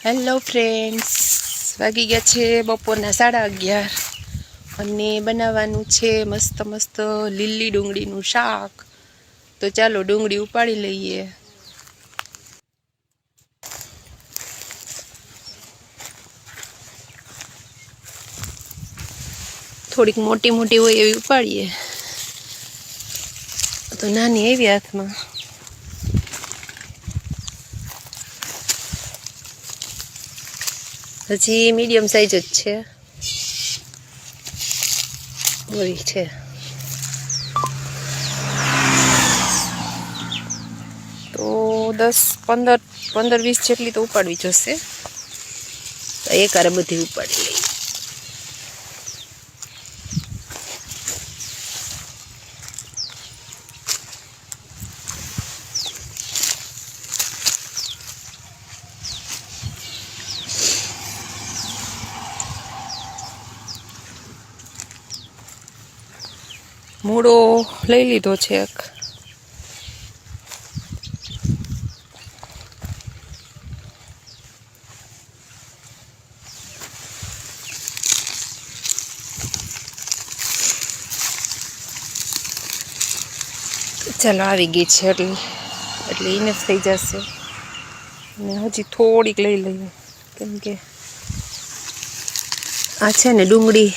Hello friends, વાગી ગયા છે બપોરના 11:30 અને બનાવવાનું છે મસ્ત મસ્ત લીલી ડુંગળીનું શાક. તો ચાલો ડુંગળી ઉપાડી લઈએ. થોડીક મોટી મોટી હોય એવી ઉપાડીએ. તો નાની આવી હાથમાં. હજી મીડિયમ સાઈઝ જ છે. ઓલી છે તો 10-15-20 જેટલી તો ઉપાડવી જશે. તો એકારે બધી ઉપાડી લઈએ. મૂળો લઈ લીધો છે એક. ચાલો આવી ગઈ છે એટલે એને થઈ જશે. અને હજી થોડીક લઈ લઈએ કેમ કે આ છે ને ડુંગળી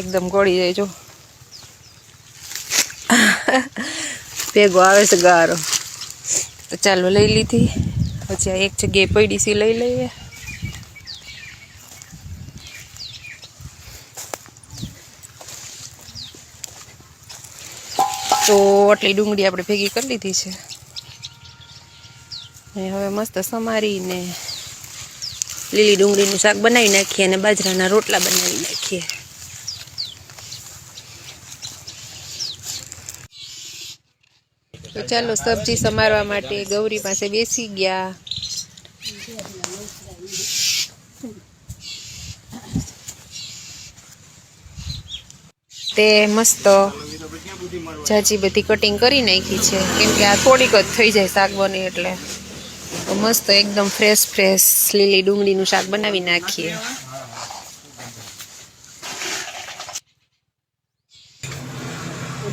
એકદમ ગળી જાય. જો ભેગો આવે છે ગારો. તો ચાલો લઈ લીધી. પછી આ એક જગ્યાએ પડી સી લઈ લઈએ. તો આટલી ડુંગળી આપણે ભેગી કરી લીધી છે. હવે મસ્ત સમારીને લીલી ડુંગળીનું શાક બનાવી નાખીએ અને બાજરાના રોટલા બનાવી નાખીએ. તો ચાલો સબ્જી સમારવા માટે ગૌરી પાસે બેસી ગયા. તે મસ્ત જાજી બધી કટિંગ કરી નાખી છે કેમ કે આ થોડીક જ થઈ જાય શાક બને એટલે. તો મસ્ત એકદમ ફ્રેશ લીલી ડુંગળીનું શાક બનાવી નાખીએ.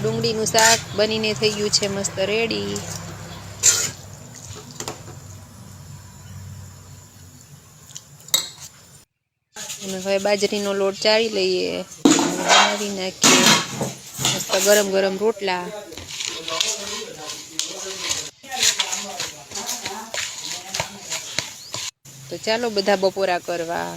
ડુંગળીનું શાક બનીને થઈ ગયું છે મસ્ત રેડી. અને હવે બાજરીનો લોટ ચાળી લઈએ. બનાવી નાખીએ મસ્ત ગરમ ગરમ રોટલા. તો ચાલો બધા બપોરા કરવા.